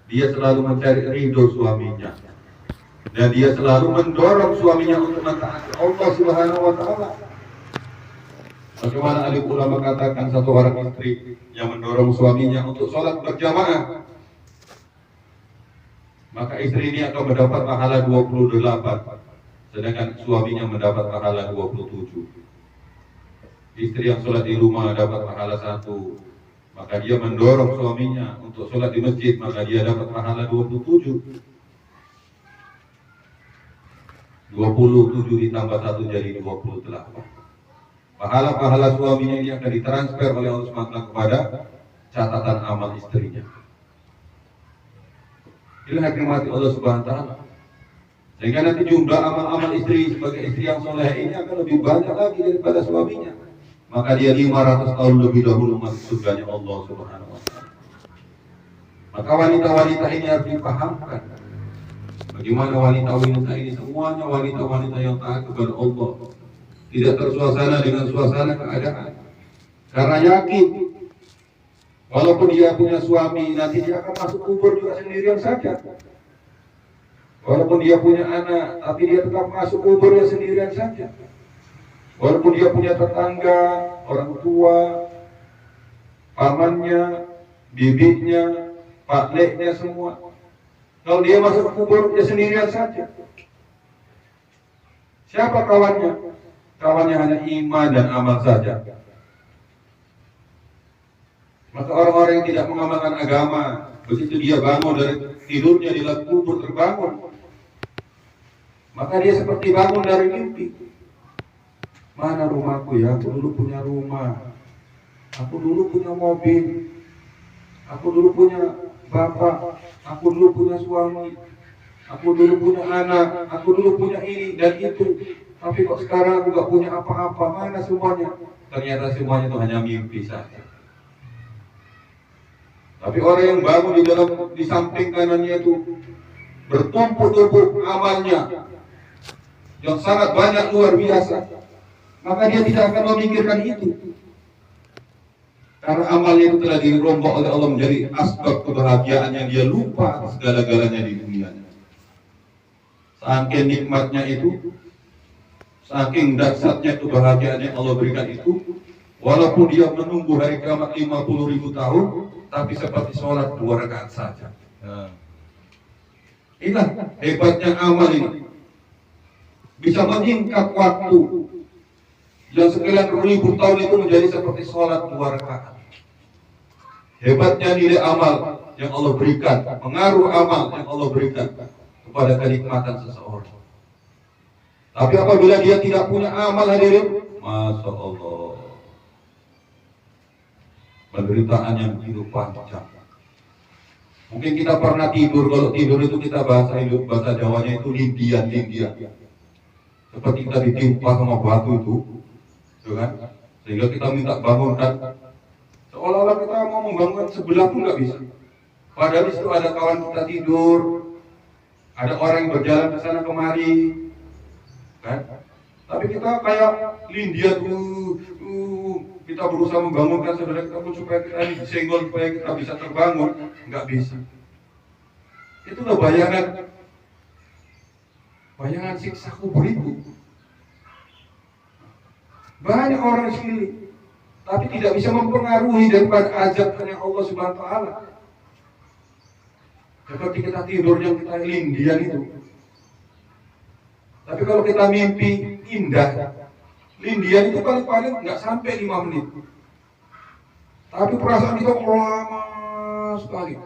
dia selalu mencari ridho suaminya, dan dia selalu mendorong suaminya untuk mentaati Allah Subhanahu wa taala. Bagaimana alim ulama katakan, satu orang istri yang mendorong suaminya untuk sholat berjamaah, maka istri ini akan mendapat pahala 28, sedangkan suaminya mendapat pahala 27. Istri yang sholat di rumah dapat pahala 1, maka dia mendorong suaminya untuk sholat di masjid, maka dia dapat pahala 27. 27 ditambah 1 jadi 28. Pahala-pahala suaminya ini akan ditransfer oleh Allah SWT kepada catatan amal istrinya. Inilah nikmat Allah Subhanahu wa taala. Sehingga nanti jumlah amal-amal istri sebagai istri yang soleh ini akan lebih banyak lagi daripada suaminya. Maka dia 500 tahun lebih dahulu masuk surganya Allah Subhanahu wa taala. Maka wanita-wanita ini harus dipahamkan bagaimana wanita-wanita ini semuanya wanita-wanita yang taat kepada Allah, tidak tersuasana dengan suasana keadaan, karena yakin walaupun dia punya suami, nanti dia akan masuk kubur juga sendirian saja. Walaupun dia punya anak, tapi dia tetap masuk kuburnya sendirian saja. Walaupun dia punya tetangga, orang tua, pamannya, bibitnya, pakleknya semua, kalau dia masuk kubur dia sendirian saja. Siapa kawannya? Kawannya hanya iman dan amal saja. Maka orang-orang yang tidak mengamalkan agama, begitu dia bangun dari tidurnya di dalam kubur terbangun, maka dia seperti bangun dari mimpi. Mana rumahku ya? Aku dulu punya rumah, aku dulu punya mobil, aku dulu punya bapak, aku dulu punya suami, aku dulu punya anak, aku dulu punya ini dan itu. Tapi kok sekarang aku gak punya apa-apa? Mana semuanya? Ternyata semuanya itu hanya mimpi saja. Tapi orang yang bangun di samping kanannya itu bertumpuk-tumpuk amalnya yang sangat banyak, luar biasa, maka dia tidak akan memikirkan itu. Karena amalnya itu telah dirombak oleh Allah menjadi asbab kebahagiaan yang dia lupa segala-galanya di dunia. Saking nikmatnya itu, saking dahsyatnya kebahagiaan yang Allah berikan itu, walaupun dia menunggu hari kiamat 50.000 tahun, tapi seperti sholat 2 rakaat saja. Inilah hebatnya amal ini, bisa menyingkat waktu yang sekian ribu tahun itu menjadi seperti sholat 2 rakaat. Hebatnya nilai amal yang Allah berikan, pengaruh amal yang Allah berikan kepada kenikmatan seseorang. Tapi apabila dia tidak punya amal, hadirin, Masya Allah, penderitaan yang hidup panjang. Mungkin kita pernah tidur, kalau tidur itu kita bahasa Jawanya itu lindian. Seperti kita ditimpa sama batu itu, kan? Sehingga kita minta bangunkan, seolah-olah kita mau membangunkan sebelah pun nggak bisa. Padahal itu ada kawan kita tidur, ada orang yang berjalan ke sana kemari, kan? Tapi kita kayak lindian, kita berusaha membangunkan saudara kita pun supaya kita ini disenggol, supaya kita bisa terbangun, nggak bisa. Itulah bayangan siksa kubur itu. Banyak orang sini, tapi tidak bisa mempengaruhi daripada azabnya Allah Subhanahu wa taala. Seperti kita tidur yang kita lindian itu. Tapi kalau kita mimpi indah, lindian itu paling-paling nggak sampai 5 menit. Tapi perasaan kita lama sekali,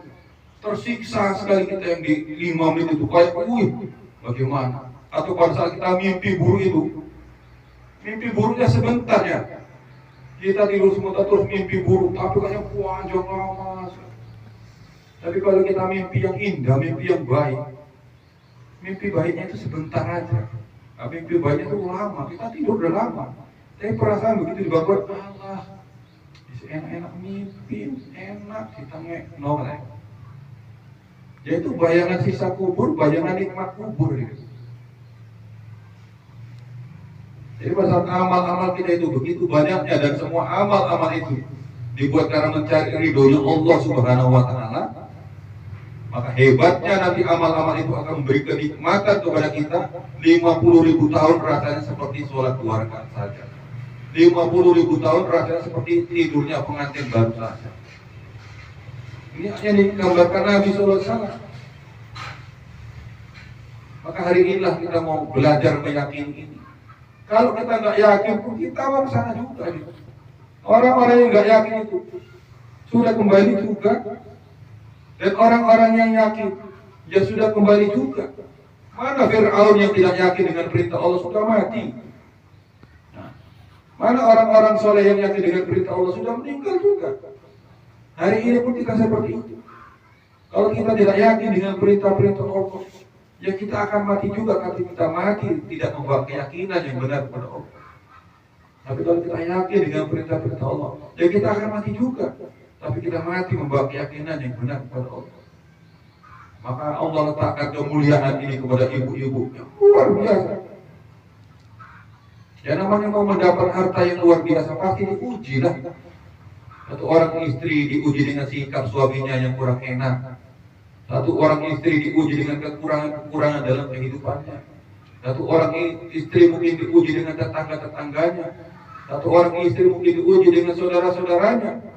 tersiksa sekali kita yang di 5 menit itu, kayak bagaimana? Atau pada saat kita mimpi buruk itu, mimpi buruknya sebentar ya, kita tidur sebentar terus mimpi buruk, tapi kayaknya panjang lama. Tapi kalau kita mimpi yang indah, mimpi yang baik, mimpi baiknya itu sebentar aja. Nah, mimpi baiknya itu lama, kita tidur udah lama. Tapi perasaan begitu dibangun, Allah, enak-enak mimpi, enak, kita nolak. Yaitu bayangan sisa kubur, bayangan nikmat kubur gitu. Jadi pada saat amal-amal kita itu begitu banyaknya, dan semua amal-amal itu dibuat karena mencari ridhonya Allah Subhanahu wa taala, Maka hebatnya nanti amal-amal itu akan memberi kenikmatan kepada kita 50.000 tahun rasanya seperti sholat 2 rakaat saja. 50.000 tahun rasanya seperti tidurnya pengantin baru saja. Ini hanya digambarkan Nabi SAW. Maka hari inilah kita mau belajar meyakini ini. Kalau kita nggak yakin pun kita mau sana juga. Orang-orang yang nggak yakin itu sudah kembali juga. Dan orang-orang yang yakin ya sudah kembali juga. Mana Fir'aun yang tidak yakin dengan perintah Allah sudah mati. Nah, mana orang-orang soleh yang yakin dengan perintah Allah sudah meninggal juga. Hari ini pun kita seperti itu. Kalau kita tidak yakin dengan perintah-perintah Allah, ya kita akan mati juga. Kalau kita mati tidak membawa keyakinan yang benar kepada Allah. Tapi kalau kita yakin dengan perintah-perintah Allah, ya kita akan mati juga. Tapi kita mati membawa keyakinan yang benar kepada Allah. Maka Allah letakkan kemuliaan ini kepada ibu-ibu yang luar biasa. Ya namanya mau mendapat harta yang luar biasa pasti diuji lah. Satu orang istri diuji dengan sikap suaminya yang kurang enak. Satu orang istri diuji dengan kekurangan-kekurangan dalam kehidupannya. Satu orang istri mungkin diuji dengan tetangga-tetangganya. Satu orang istri mungkin diuji dengan saudara-saudaranya.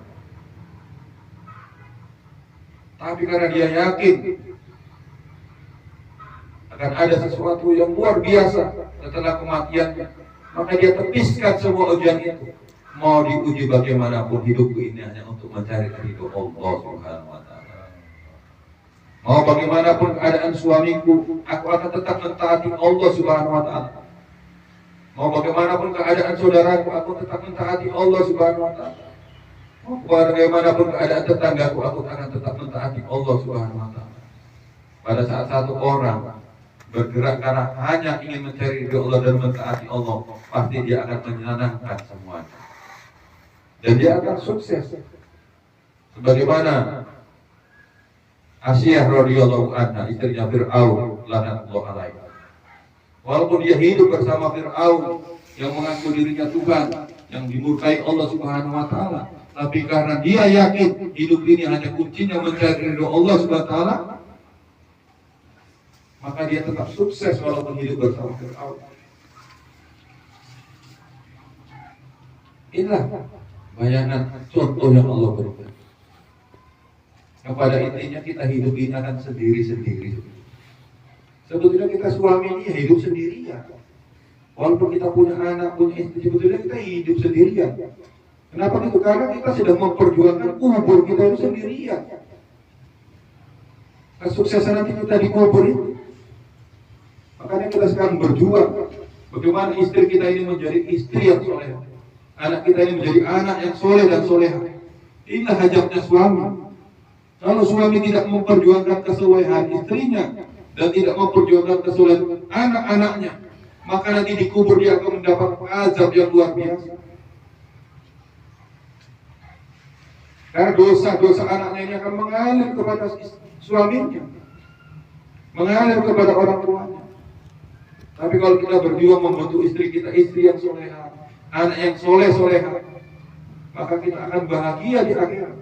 Tapi karena dia yakin akan ada sesuatu yang luar biasa setelah kematiannya, maka dia tepiskan semua ujian itu. Mau diuji bagaimanapun hidupku ini hanya untuk mencari ridho Allah Subhanahu wa Ta'ala. Mau bagaimanapun keadaan suamiku, aku akan tetap mentaati Allah Subhanahu wa Ta'ala. Mau bagaimanapun keadaan saudaraku, aku tetap mentaati Allah Subhanahu wa Ta'ala. Mau bagaimanapun keadaan tetanggaku, aku akan tetap mentaati Allah Subhanahu wa Ta'ala. Pada saat satu orang bergerak karena hanya ingin mencari ridho Allah dan mentaati Allah, pasti dia akan menyenangkan semuanya. Dan dia akan sukses. Sebagaimana Asy'ah radhiyallahu anha, istrinya Fir'aun laknatullah alaihi. Walaupun dia hidup bersama Fir'aun yang mengaku dirinya Tuhan, yang dimurkai Allah Subhanahu wa Ta'ala, tapi karena dia yakin hidup ini hanya kuncinya mencari ridho Allah Subhanahu wa Ta'ala, maka dia tetap sukses walaupun hidup bersama Fir'aun. Inilah bayangan contoh yang Allah berikan. Kepada intinya kita hidup ini akan sendiri-sendiri. Sebetulnya kita suami ini hidup sendirian. Walaupun kita punya anak, punya istri, sebetulnya kita hidup sendirian. Kenapa gitu? Karena kita sedang memperjuangkan kubur kita itu sendirian. Kesuksesan nanti kita di kubur itu. Makanya kita sekarang berjuang. Bagaimana istri kita ini menjadi istri yang soleh. Anak kita ini menjadi anak yang soleh dan soleha. Inilah hajatnya suami. Kalau suami tidak memperjuangkan kesolehan istrinya dan tidak memperjuangkan kesolehan anak-anaknya, maka nanti di kubur dia akan mendapat azab yang luar biasa. Karena dosa-dosa anaknya ini akan mengalir kepada suaminya, mengalir kepada orang tuanya. Tapi kalau kita berjuang membantu istri kita, istri yang soleha, anak yang soleha, maka kita akan bahagia di akhirat.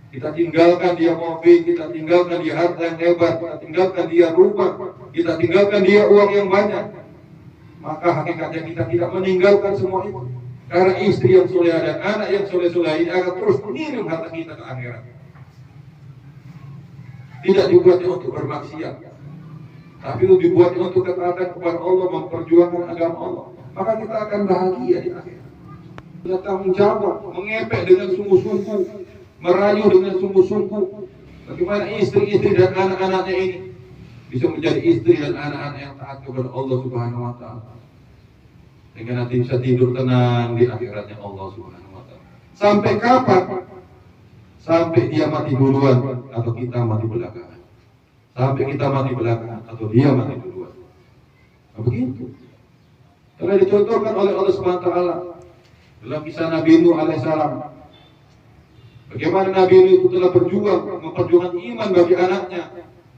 Kita tinggalkan dia mobil, kita tinggalkan dia harta yang hebat, kita tinggalkan dia rumah, kita tinggalkan dia uang yang banyak. Maka hakikatnya kita tidak meninggalkan semua itu. Karena istri yang soleha dan anak yang soleh-soleh ini akan terus mengirim harta kita ke akhirat. Tidak dibuatnya untuk bermaksiat, tapi dibuatnya untuk ketaatan kepada Allah, memperjuangkan agama Allah. Maka kita akan bahagia di akhirat. Kita tanggung jawab, mengepek dengan sungguh-sungguh, merayu dengan sungguh-sungguh. Bagaimana istri-istri dan anak-anaknya ini bisa menjadi istri dan anak-anak yang taat kepada Allah Subhanahu wa Ta'ala, sehingga nanti bisa tidur tenang di akhiratnya Allah Subhanahu wa Ta'ala. Sampai kapan? Sampai dia mati duluan atau kita mati belakangan. Sampai kita mati belakangan atau dia mati duluan. Nah, begitu. Karena dicontohkan oleh Allah Subhanahu wa Ta'ala dalam kisah Nabi Nuh alaihissalam. Bagaimana Nabi Nuh itu telah berjuang, memperjuangkan iman bagi anaknya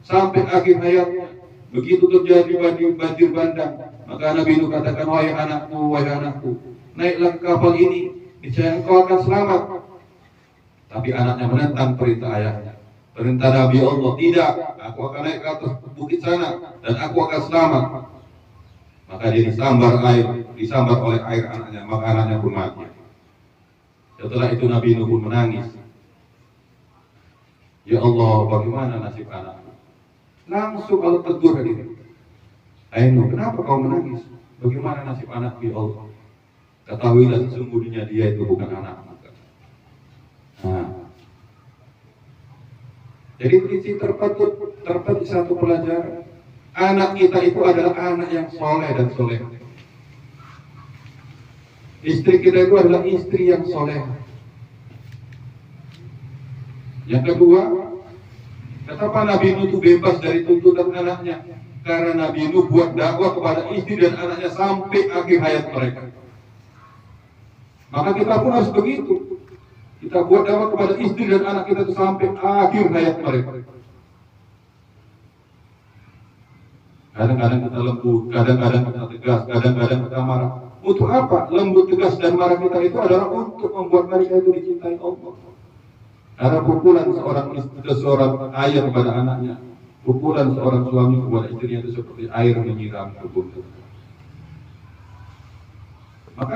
sampai akhir hayatnya. Begitu terjadi banjir bandang, maka Nabi Nuh katakan, wahai anakku, naiklah ke kapal ini, niscaya engkau akan selamat. Tapi anaknya menentang perintah ayahnya. Perintah Nabi Allah, tidak, aku akan naik ke atas bukit sana dan aku akan selamat. Maka dia disambar oleh air anaknya, maka anaknya pun mati. Setelah itu Nabi Nuh pun menangis. Ya Allah, bagaimana nasib anakku? Langsung Allah tegur dia. Nuh, kenapa kau menangis? Bagaimana nasib anakku ya Allah? Ketahuilah sesungguhnya dia itu bukan anakmu. Nah, jadi prinsip terpetik satu pelajaran. Anak kita itu adalah anak yang soleh dan soleh. Istri kita itu adalah istri yang soleh. Yang kedua, kenapa Nabi Nuh itu bebas dari tuntutan anaknya? Karena Nabi Nuh buat dakwah kepada istri dan anaknya sampai akhir hayat mereka. Maka kita pun harus begitu. Kita buat dakwah kepada istri dan anak kita itu sampai akhir hayat mereka. Kadang-kadang kita lembut, kadang-kadang kita tegas, kadang-kadang kita marah. Untuk apa? Lembut, tegas, dan marah kita itu adalah untuk membuat mereka itu dicintai Allah. Karena pukulan seorang ayah kepada anaknya, pukulan seorang suami kepada istrinya itu seperti air menyiram kebun.